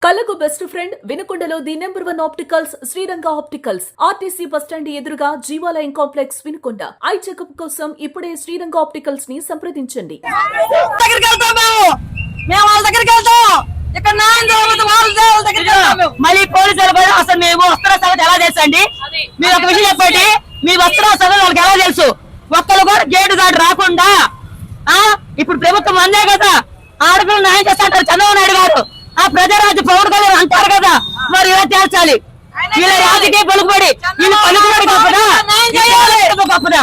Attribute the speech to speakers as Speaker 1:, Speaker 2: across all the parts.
Speaker 1: కళ్ళకు best friend వినుకొండలో the number 1 opticals Sriranga opticals RTC bus stand ఎదురుగా Jeevalayam complex Vinukonda. Eye checkup కోసం ఇప్పుడే శ్రీరంగ ఆప్టికల్స్ ని సంప్రదించండి.
Speaker 2: మళ్ళీ పోలీసులు కూడా అసలు మేము వస్త్ర సంగతి ఎలా తెలుసు అండి? మీరు ఒక విషయం చెప్పండి, మీ వస్త్ర సంగతి వాళ్ళకి ఎలా తెలుసు? ఒక్కరు కూడా గేటు దాటి రాకుండా ఇప్పుడు ప్రభుత్వం అందే కదా ఆడపిల్లలు న్యాయం చేస్తారు చంద్రబాబు నాయుడు గారు. ఆ ప్రజారాజ్య పౌరుడు కదా అంటారు కదా, మరి ఇలా తేల్చాలి. వీళ్ళ రాజకీయ పలుకుబడి వీళ్ళు పలుకుబడి గొప్పదా, గొప్పదా?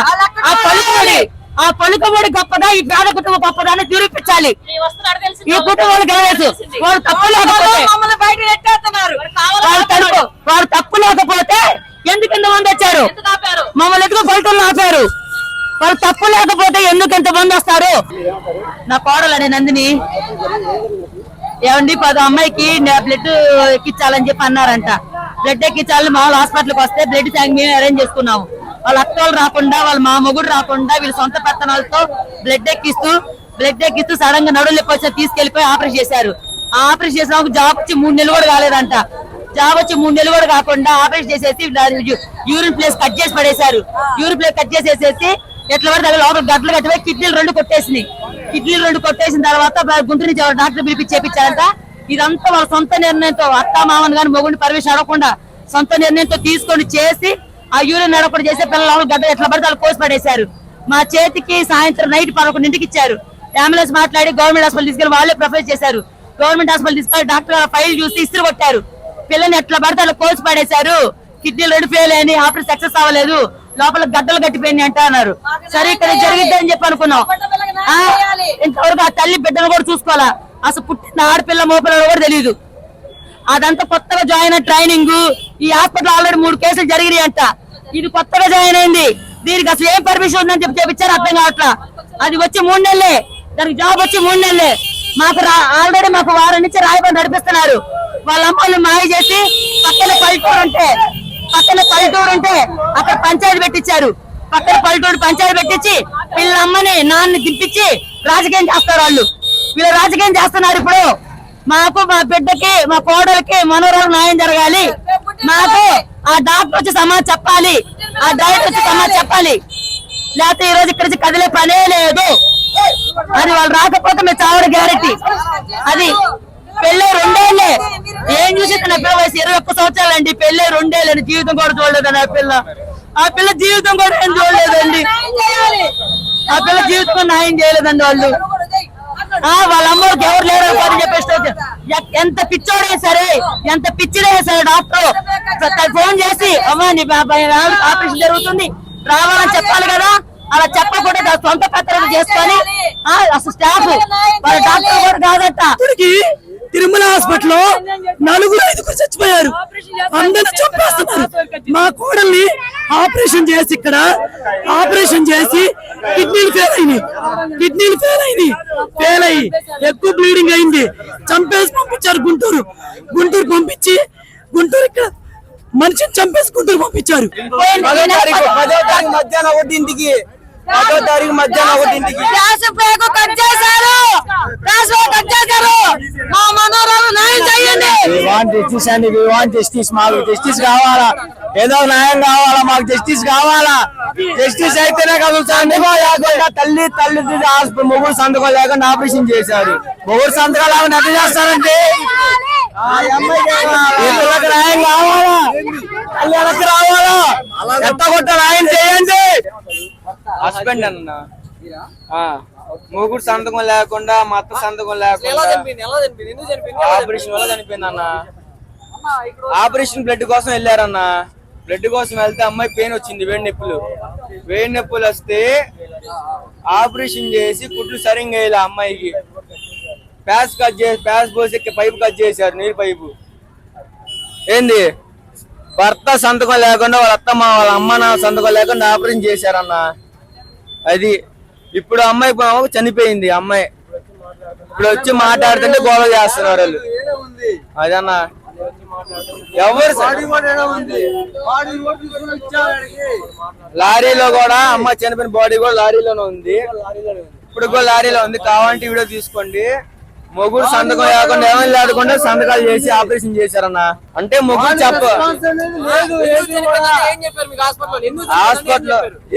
Speaker 2: ఆ పలుకుబడి గొప్పదా, ఈ పేద కుటుంబం గొప్పదా అని నిరూపించాలి. ఈ కుటుంబానికి వెళ్ళలేదు. వాళ్ళు తప్పు లేకపోతే వారు తప్పు లేకపోతే ఎందుకు ఇంతమంది వచ్చారు? మమ్మల్ని ఎందుకు పల్లెటూళ్ళు ఆపారు? వాళ్ళు తప్పు లేకపోతే ఎందుకు ఎంతమంది వస్తారు? నా కోడలని నందిని ఏమండి 10 అమ్మాయికి బ్లడ్ ఎక్కించాలని చెప్పి అన్నారంట. బ్లడ్ ఎక్కించాలని మామూలు హాస్పిటల్కి వస్తే బ్లడ్ ట్యాంక్ మేము అరేంజ్ చేసుకున్నాము. వాళ్ళ అత్తోళ్ళు రాకుండా, వాళ్ళ మా మొగుడు రాకుండా వీళ్ళ సొంత పెత్తనాలతో బ్లడ్ ఎక్కిస్తూ సడన్ గా నడులు వచ్చి తీసుకెళ్లిపోయి ఆపరేషన్ చేశారు. ఆ ఆపరేషన్ చేసిన జాబ్ వచ్చి 3 నెలలు కూడా కాలేదంట. జాబ్ వచ్చి 3 నెలలు కూడా కాకుండా ఆపరేషన్ చేసేసి యూరిన్ ప్లేస్ కట్ చేసి పడేశారు. యూరిన్ ప్లేస్ కట్ చేసేసేసి ఎట్లా పడితే లోపల గడ్డలు కట్టిపోయి కిడ్నీలు 2 కొట్టేసినాయి. కిడ్నీలు 2 కొట్టేసిన తర్వాత గుంటూరు నుంచి డాక్టర్ పిలిపించి చేపించారంట. ఇదంతా వాళ్ళ సొంత నిర్ణయంతో, అత్త మామని కానీ మొగుడిని పర్మిషన్ అడగకుండా సొంత నిర్ణయంతో తీసుకొని చేసి ఆ యూరిన్ నడపడి చేసే పిల్లలు గడ్డ ఎట్లా పడితే వాళ్ళు కోసి పడేశారు. మా చేతికి సాయంత్రం నైట్ 11 ఇచ్చారు. అంబులెన్స్ మాట్లాడి గవర్నమెంట్ హాస్పిటల్ తీసుకెళ్లి వాళ్ళే ప్రొఫైల్ చేశారు. గవర్నమెంట్ హాస్పిటల్ తీసుకెళ్లి డాక్టర్ ఫైల్ చూసి ఇస్త్రీ కొట్టారు. పిల్లల్ని ఎట్లా పడితే వాళ్ళు కోసి పడేశారు. కిడ్నీలు 2 ఫెయిల్ అని ఆపరేషన్ సక్సెస్ అవ్వలేదు, లోపల గడ్డలు గట్టిపోయింది అంట అన్నారు. సరే ఇక్కడ జరిగిద్దని చెప్పి అనుకున్నాం. ఇంతవరకు ఆ తల్లి బిడ్డను కూడా చూసుకోవాలా, అసలు పుట్టిన ఆడపిల్ల మోపిల్ల కూడా తెలియదు. అదంతా కొత్తగా జాయిన్ అయిన ట్రైనింగ్. ఈ హాస్పిటల్ ఆల్రెడీ 3 కేసులు జరిగినాయి అంట. ఇది కొత్తగా జాయిన్ అయింది. దీనికి అసలు ఏం పర్మిషన్ ఉందని చెప్పి చేపించారు అర్థం కావట్లా. అది వచ్చి 3 నెలలే, దానికి జాబ్ వచ్చి 3 నెలలే. మాకు ఆల్రెడీ మాకు వారం నుంచి రాయబారి నడిపిస్తున్నారు. వాళ్ళ అమ్మలు మాయ చేసి పక్కన పల్లెటూరు ఉంటే అక్కడ పంచాయతీ పెట్టించారు. పక్కన పల్లెటూరు పంచాయతీ పెట్టించి వీళ్ళ అమ్మని నాన్నని దింపించి రాజకీయం చేస్తారు వాళ్ళు. వీళ్ళు రాజకీయం చేస్తున్నారు. ఇప్పుడు మాకు, మా బిడ్డకి, మా కోడలకి, మనోరాలకు న్యాయం జరగాలి. మాకు ఆ డాక్టర్ వచ్చి సమాధానం చెప్పాలి, ఆ డైరెక్టర్ వచ్చి సమాధానం చెప్పాలి. లేకపోతే ఈ రోజు ఇక్కడ నుంచి కదిలే పనే లేదు. అది వాళ్ళు రాకపోతే మేము చావడం గ్యారెంటీ. అది పెళ్ళే 2 ఏళ్ళే. ఏం చూసి నా పిల్ల వయసు 21 సంవత్సరాలండి. పెళ్ళే 2 ఏళ్ళని జీవితం కూడా చూడలేదండి ఆ పిల్ల జీవితం కూడా ఏం చూడలేదండి. ఆ పిల్ల జీవితం న్యాయం చేయలేదండి వాళ్ళు. వాళ్ళ అమ్మకి ఎవరు లేరు అని చెప్పేసి ఎంత పిచ్చోడైనా సరే, ఎంత పిచ్చిడైనా సరే డాక్టర్ ఫోన్ చేసి అమ్మా నీ ఆపరేషన్ జరుగుతుంది రావాలని చెప్పాలి కదా. అలా చెప్పకుండా సొంత పత్రాలు చేసుకొని అసలు స్టాఫ్ వాళ్ళ డాక్టర్ కూడా కాదట.
Speaker 3: తిరుమల హాస్పిటల్లో 4-5 చచ్చిపోయారు. అందరూ చంపేస్తున్నారు. మా కోడల్ని ఆపరేషన్ చేసి కిడ్నీలు ఫెయిల్ అయ్యి ఎక్కువ బ్లీడింగ్ అయింది. చంపేసి పంపించారు గుంటూరు పంపించి ఇక్కడ మనిషిని చంపేసి గుంటూరు పంపించారు.
Speaker 4: 10వ తారీఖు మధ్యాహ్నం 1ంటికి
Speaker 2: గ్యాస్ బ్రేక్ కట్ చేశారు. మా మనోరాలు న్యాయం చేయండి.
Speaker 4: We want justice. మాకు జస్టిస్ కావాలా, ఏదో న్యాయం కావాలా, మాకు జస్టిస్ కావాలా. జస్టిస్ అయితేనే కలుగుతాను. తల్లి మొగుడు సంతకం లేకుండా ఆపరేషన్ చేశారు. మొగుడు సంతకం లేకుండా ఎట్లా చేస్తారంటే న్యాయం కావాలా, తల్లి రావాలా, ఎట్టగొట్ట న్యాయం చేయండి.
Speaker 5: హస్బెండ్ అన్న మొగుడు సంతకం లేకుండా, మా అత్త సంతకం లేకుండా ఆపరేషన్ వల్ల చనిపోయింది అన్న. ఆపరేషన్ బ్లడ్ కోసం వెళ్ళారన్న. బ్లడ్ కోసం వెళ్తే అమ్మాయి పెయిన్ వచ్చింది, వేడి నొప్పులు వస్తే ఆపరేషన్ చేసి కుట్లు సరిగ్గా వేయాలి అమ్మాయికి. ప్యాస్ పోసి పైపు కట్ చేశారు, నీరు పైపు. ఏంది భర్త సంతకం లేకుండా, వాళ్ళ అమ్మ నా సంతకం లేకుండా ఆపరేషన్ చేశారన్న. అది ఇప్పుడు అమ్మాయి చనిపోయింది. అమ్మాయి ఇప్పుడు వచ్చి మాట్లాడుతుంటే గొడవ చేస్తున్నారు వాళ్ళు. అదన్నా ఎవరు లారీలో కూడా అమ్మాయి చనిపోయిన బాడీ కూడా లారీలోనే ఉంది. ఇప్పుడు కూడా లారీలో ఉంది. కావాలంటే వీడియో తీసుకోండి. మొగుడు సంతకం లేకుండా ఏమీ లేకుండా సంతకాలు చేసి ఆపరేషన్ చేశారన్న. అంటే మొగుడు హాస్పిటల్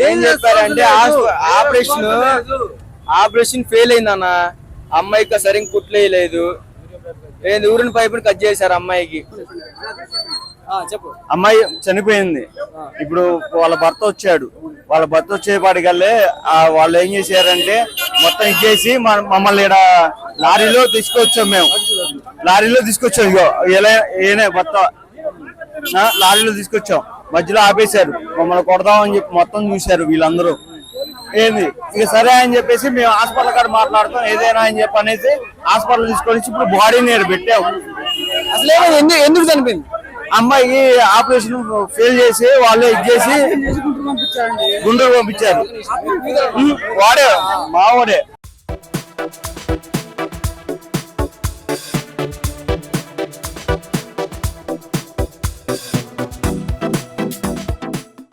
Speaker 5: ఏం చెప్పారంటే ఆపరేషన్ ఫెయిల్ అయిందన్న. అమ్మాయికి సరిగ్గా కుట్లేయలేదు. ఊరిని పైపుని కట్ చేశారు అమ్మాయికి.
Speaker 4: అమ్మాయి చనిపోయింది. ఇప్పుడు వాళ్ళ భర్త వచ్చాడు. వాళ్ళ భర్త వచ్చేపాటికల్లే వాళ్ళు ఏం చేశారంటే మొత్తం ఇచ్చేసి మమ్మల్ని ఇక్కడ లారీలో తీసుకొచ్చాం. మేము లారీలో తీసుకొచ్చాం. ఇగో ఏనే భర్త లారీలో తీసుకొచ్చాం. మధ్యలో ఆపేశారు. మమ్మల్ని కొడదామని చెప్పి మొత్తం చూశారు వీళ్ళందరూ. ఏంది ఇక సరే అని చెప్పేసి మేము హాస్పిటల్ కాడ మాట్లాడతాం ఏదైనా అని చెప్పి అనేసి హాస్పిటల్ తీసుకొని ఇప్పుడు బాడీని పెట్టాము.
Speaker 5: అసలు ఎందుకు చనిపోయింది?
Speaker 4: అమ్మాయికి ఆపరేషన్ ఫెయిల్ చేసి వాళ్ళు ఇచ్చేసి గుంటూరు పంపించారు. వాడే మావాడే.